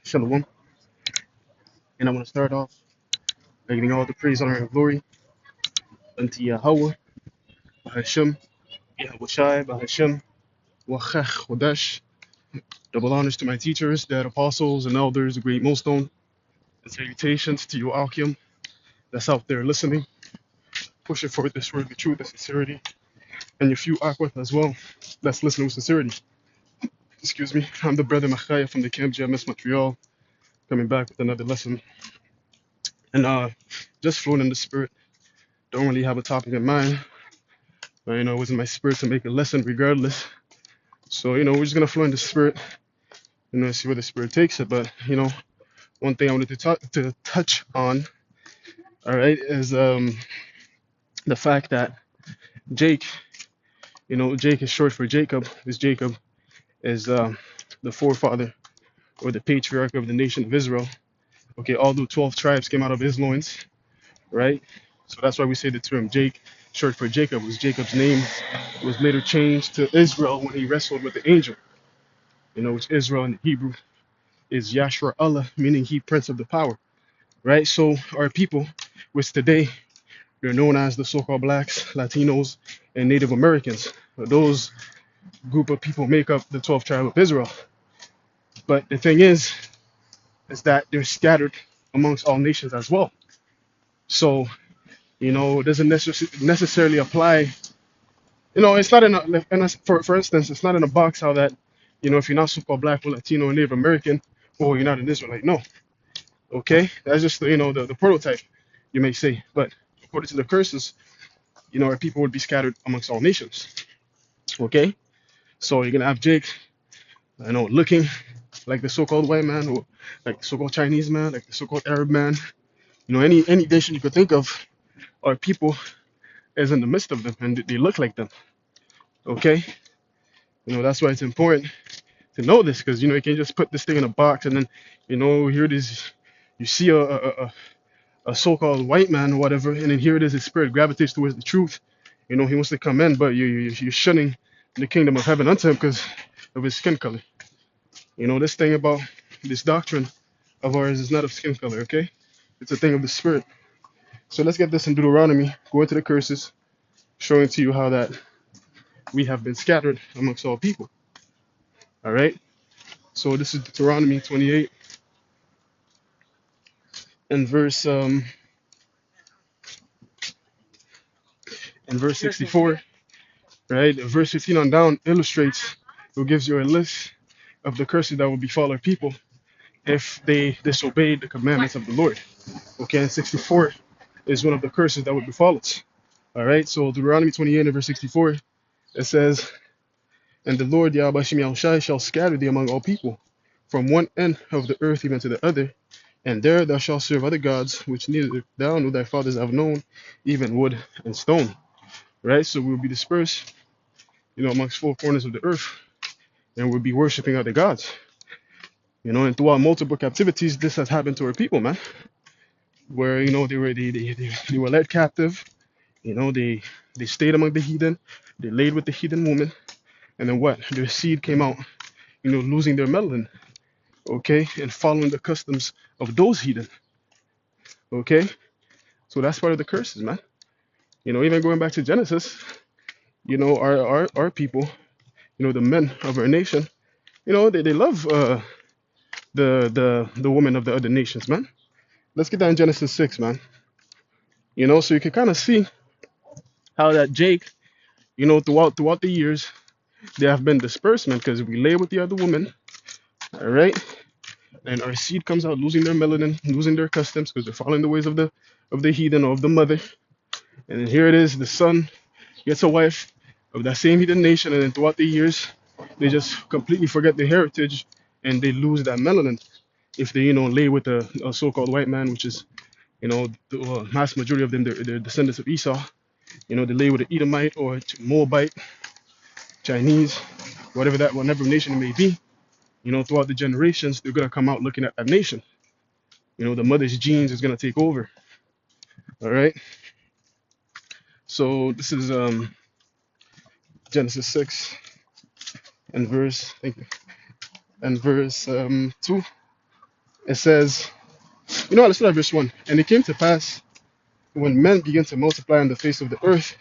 Shalom. And I want to start off by giving all the praise, honor, and glory unto Yahweh, Bahashem, Yahushai, Bahashem, Wachach, Wadash. Double honors to my teachers, dead apostles and elders, the great millstone, and salutations to you, Akim, that's out there listening, pushing forward this word, the truth, the sincerity, and your few Akwith as well, that's listening with sincerity. Excuse me, I'm the brother Machaya from the Camp GMS Montreal, coming back with another lesson. And just flowing in the spirit, don't really have a topic in mind. But, it was in my spirit to make a lesson regardless. So, we're just going to flow in the spirit, see where the spirit takes it. But, one thing I wanted to touch on, all right, is the fact that Jake, Jake is short for Jacob. This Jacob is the forefather or the patriarch of the nation of Israel. Okay, all the 12 tribes came out of his loins, right? So that's why we say the term Jake, short for Jacob, was Jacob's name was later changed to Israel when he wrestled with the angel, which Israel in Hebrew is Yashar Allah, meaning he prince of the power, right? So our people, which today they're known as the so-called blacks, Latinos, and Native Americans. Those group of people make up the 12th tribe of Israel. But the thing is that they're scattered amongst all nations as well. So, it doesn't necessarily apply. It's not for instance, it's not in a box how that, if you're not so-called black or Latino or Native American, or you're not an Israelite. No. Okay? That's just, the prototype, you may say. But according to the curses, our people would be scattered amongst all nations. Okay? So you're going to have Jake, looking like the so-called white man, or like the so-called Chinese man, like the so-called Arab man. Any nation you could think of, our people is in the midst of them, and they look like them. Okay? That's why it's important to know this, because, you can't just put this thing in a box and then, here it is. You see a so-called white man or whatever, and then here it is, his spirit gravitates towards the truth. He wants to come in, but you're shunning the kingdom of heaven unto him because of his skin color. This thing about this doctrine of ours is not of skin color, okay? It's a thing of the spirit. So let's get this in Deuteronomy, go into the curses, showing to you how that we have been scattered amongst all people. All right? So this is Deuteronomy 28 and verse 64, right? Verse 15 on down illustrates, or gives you a list of the curses that will befall our people if they disobeyed the commandments of the Lord. Okay, and 64 is one of the curses that would befall us. All right, so Deuteronomy 28 and verse 64, it says, "And the Lord Yahweh Shem Yahushai shall scatter thee among all people, from one end of the earth even to the other, and there thou shalt serve other gods, which neither thou nor thy fathers have known, even wood and stone." Right, so we'll be dispersed, amongst four corners of the earth, and we'll be worshiping other gods. And throughout multiple captivities, this has happened to our people, man. Where they were led captive. They stayed among the heathen. They laid with the heathen woman, and then what? Their seed came out, losing their melanin, okay, and following the customs of those heathen, okay. So that's part of the curses, man. Even going back to Genesis, our people, the men of our nation, they love the women of the other nations, man. Let's get that in Genesis 6, man. So you can kind of see how that Jake, throughout the years, they have been disbursement because we lay with the other women, all right, and our seed comes out losing their melanin, losing their customs because they're following the ways of the heathen or of the mother, and then here it is, the son gets a wife of that same heathen nation, and then throughout the years, they just completely forget their heritage and they lose that melanin if they lay with a so-called white man, which is the mass majority of them, they're descendants of Esau. They lay with an Edomite or Moabite, Chinese, whatever nation it may be. Throughout the generations, they're gonna come out looking at that nation. The mother's genes is gonna take over. All right. So this is Genesis 6 and verse 2. It says, let's start at verse 1. And it came to pass, when men began to multiply on the face of the earth,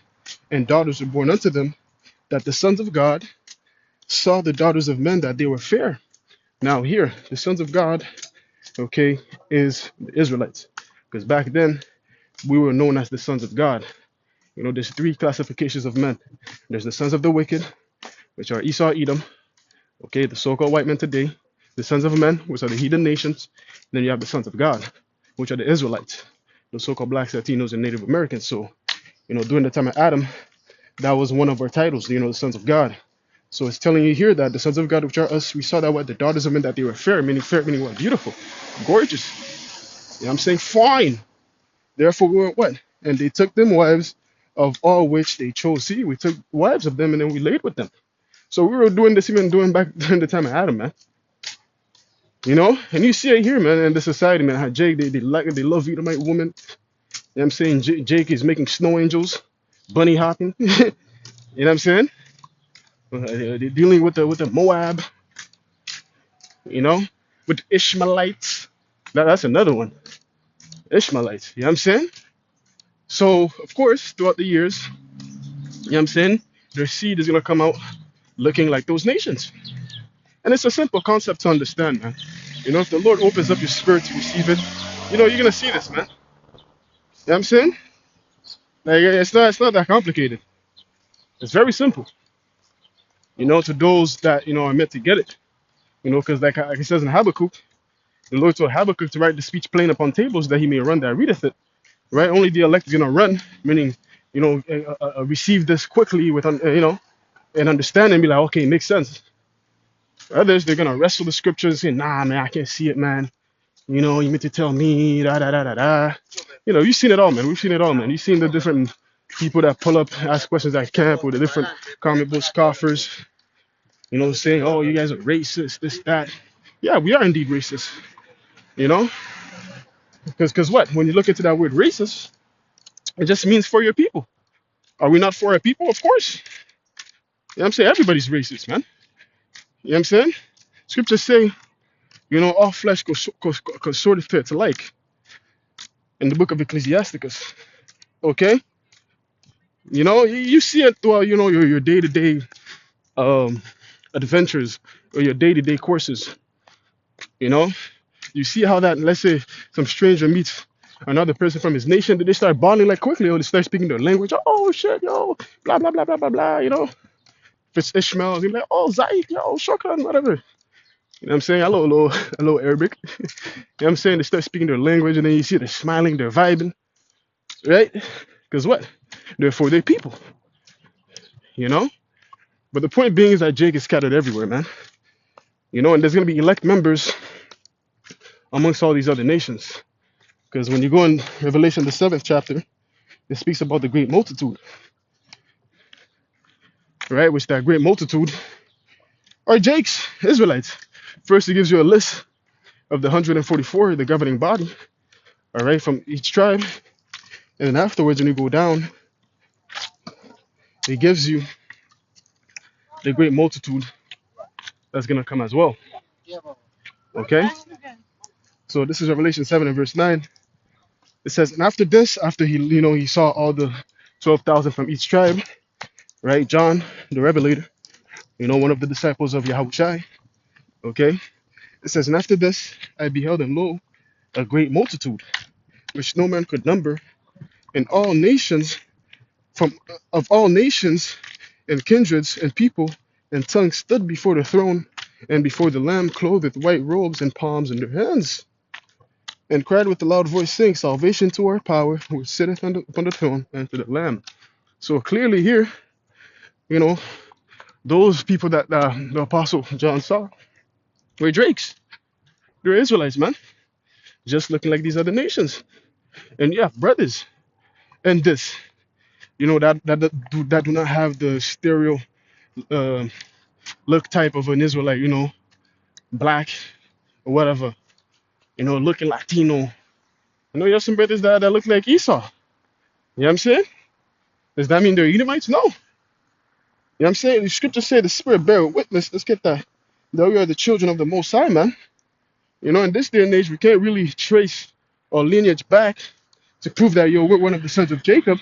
and daughters were born unto them, that the sons of God saw the daughters of men that they were fair. Now here, the sons of God, okay, is the Israelites. Because back then, we were known as the sons of God. There's three classifications of men. There's the sons of the wicked, which are Esau, Edom, okay, the so-called white men today. The sons of men, which are the heathen nations. Then you have the sons of God, which are the Israelites, the so-called blacks, Latinos, and Native Americans. So, during the time of Adam, that was one of our titles, the sons of God. So it's telling you here that the sons of God, which are us, we saw that what the daughters of men, that they were fair, meaning what? Beautiful, gorgeous. I'm saying fine. Therefore we were what? And they took them wives, of all which they chose. See, we took wives of them and then we laid with them. So we were doing this even doing back during the time of Adam, man. And you see it here, man, in the society, man, how Jake, they love Edomite women. I'm saying? Jake is making snow angels, bunny hopping. You know what I'm saying? They're dealing with the Moab, with Ishmaelites. That's another one. Ishmaelites, you know what I'm saying? So, of course, throughout the years, you know what I'm saying, their seed is going to come out looking like those nations. And it's a simple concept to understand, man. If the Lord opens up your spirit to receive it, you're going to see this, man. You know what I'm saying? Like, it's not that complicated. It's very simple. To those that, are meant to get it. Because like it says in Habakkuk, the Lord told Habakkuk to write the speech plain upon tables that he may run that readeth it. Right? Only the elect is going to run, meaning, receive this quickly with, and understand and be like, okay, it makes sense. Others, they're going to wrestle the scriptures and say, nah, man, I can't see it, man. You meant to tell me, da, da, da, da, da. You've seen it all, man. We've seen it all, man. You've seen the different people that pull up, ask questions at camp, or the different comic book scoffers, saying, oh, you guys are racist, this, that. Yeah, we are indeed racist, you know? Because what? When you look into that word racist, it just means for your people. Are we not for our people? Of course. You know what I'm saying? Everybody's racist, man. You know what I'm saying? Scriptures say, all flesh goes sort of to like in the book of Ecclesiasticus. Okay? You see it throughout, your day-to-day adventures or your day-to-day courses. You see how that, let's say, some stranger meets another person from his nation, they start bonding like quickly, or they start speaking their language. Oh shit, yo, blah blah blah blah blah blah. If it's Ishmael, he'll be like, oh Zaik, yo, Shokran, whatever. You know what I'm saying? Hello Arabic. You know what I'm saying? They start speaking their language, and then you see they're smiling, they're vibing, right? Because what? They're for their people. But the point being is that Jake is scattered everywhere, man. And there's gonna be elect members amongst all these other nations. Because when you go in Revelation, the 7th chapter, it speaks about the great multitude, right? Which that great multitude are Jake's Israelites. First, it gives you a list of the 144, the governing body, all right, from each tribe. And then afterwards, when you go down, it gives you the great multitude that's going to come as well. Okay? So this is Revelation 7 and verse 9. It says, and after this, after he saw all the 12,000 from each tribe, right? John, the Revelator, one of the disciples of Yahushua. Okay? It says, and after this, I beheld, and lo, a great multitude, which no man could number, and all nations, of all nations, and kindreds, and people, and tongues stood before the throne, and before the Lamb, clothed with white robes and palms in their hands, and cried with a loud voice, saying, salvation to our power, who sitteth upon the throne, and to the Lamb. So clearly here, those people that the Apostle John saw were Drakes. They're Israelites, man. Just looking like these other nations. And yeah, brothers. And this, that do not have the stereo look type of an Israelite, black or whatever, looking Latino. You have some brothers that look like Esau. You know what I'm saying? Does that mean they're Edomites? No. You know what I'm saying? The scripture say the spirit bear witness. Let's get that. That we are the children of the Most High, man. You know, in this day and age, we can't really trace our lineage back to prove that we're one of the sons of Jacob,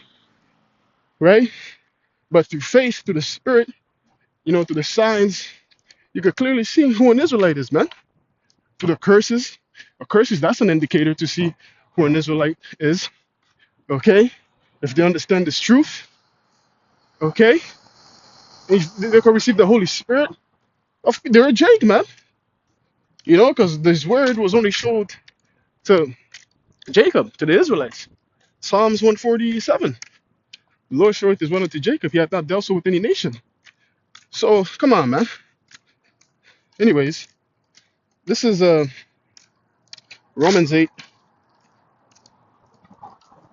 right? But through faith, through the Spirit, you know, through the signs, you could clearly see who an Israelite is, man. Through the curses, that's an indicator to see who an Israelite is, okay? If they understand this truth, okay? If they can receive the Holy Spirit, they're a Jake, man. You know, because this word was only showed to Jacob, to the Israelites. Psalms 147. The Lord showed his word unto Jacob. He had not dealt so with any nation. So, come on, man. Anyways, this is Romans 8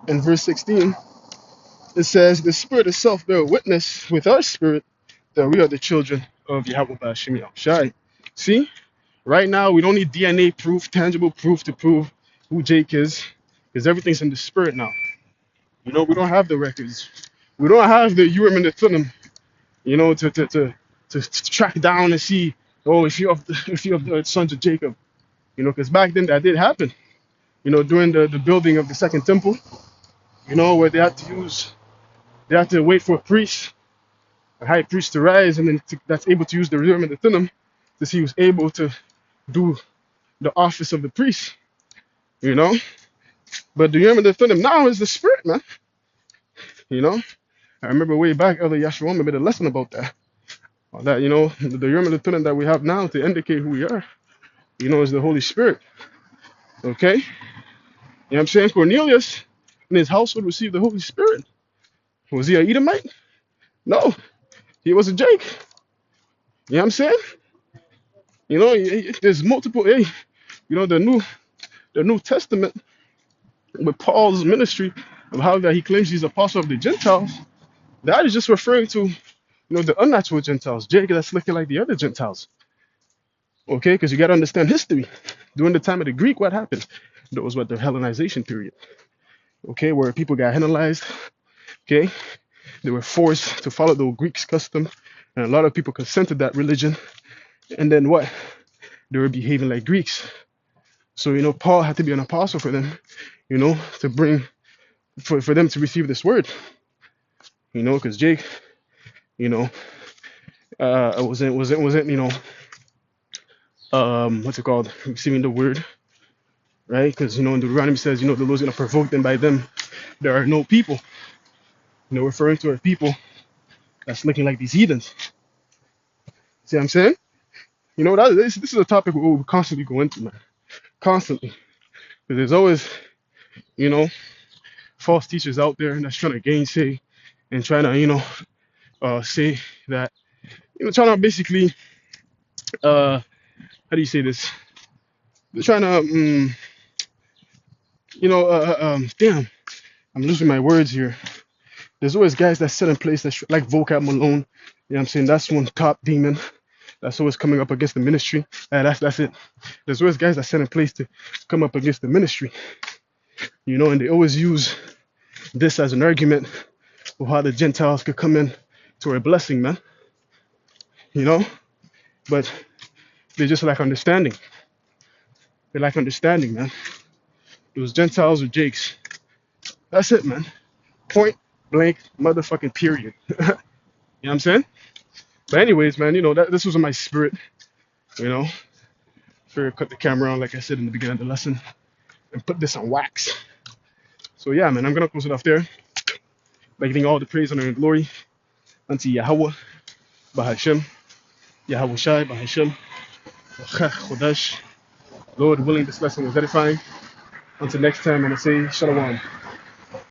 and verse 16. It says, the Spirit itself bear witness with our spirit that we are the children of Yahweh Ba'ashem Yahushai. See, right now we don't need DNA proof, tangible proof to prove who Jake is, because everything's in the Spirit now. You know, we don't have the records. We don't have the Urim and the Thummim, you know, to track down and see, oh, if you're of the sons of Jacob, you know, because back then that did happen, you know, during the building of the second temple, you know, where they had to wait for a high priest to rise, and then that's able to use the Urim and the Thummim to see who's able to do the office of the priest, you know. But the Urim and the Thummim now is the Spirit, man, you know. I remember way back, Elder Yashua made a lesson about that. That, you know, the Urim and the Thummim that we have now to indicate who we are, you know, is the Holy Spirit. Okay? You know what I'm saying? Cornelius and his household received the Holy Spirit. Was he an Edomite? No. He was a Jake. You know what I'm saying? You know, there's multiple, you know, the New Testament with Paul's ministry of how that he claims he's apostle of the Gentiles, that is just referring to, you know, the unnatural Gentiles. Jake that's looking like the other Gentiles. Okay, because you got to understand history. During the time of the Greek, what happened? That was what the Hellenization period. Okay, where people got Hellenized. Okay, they were forced to follow the Greeks' custom, and a lot of people consented that religion. And then what? They were behaving like Greeks. So, you know, Paul had to be an apostle for them, you know, to bring, for them to receive this word, you know, because Jake, you know, wasn't, you know, what's it called, receiving the word, right? Because, you know, in Deuteronomy says, you know, the Lord's going to provoke them by them. There are no people, you know, referring to a people that's looking like these heathens. See what I'm saying? You know, this is a topic we'll constantly go into, man. Constantly. Because there's always, you know, false teachers out there that's trying to gainsay and trying to, you know, say that, you know, trying to basically, how do you say this? They're trying to, you know, damn, I'm losing my words here. There's always guys that sit in place that's like Vocab Malone. You know what I'm saying? That's one top demon that's always coming up against the ministry. That's it. There's always guys that sit in place to come up against the ministry. You know, and they always use this as an argument of how the Gentiles could come in to a blessing, man. You know? But they just lack understanding. They lack understanding, man. Those Gentiles are Jakes. That's it, man. Point blank motherfucking period. You know what I'm saying? But anyways, man, you know, this was in my spirit, you know. Figured cut the camera on, like I said in the beginning of the lesson, and put this on wax. So yeah, man, I'm gonna close it off there. By giving all the praise, honor, and glory unto Yahweh, Bahashem, Yahweh Shai, Bahashem, Chodesh. Lord willing, this lesson was edifying. Until next time, I'm gonna say Shalom.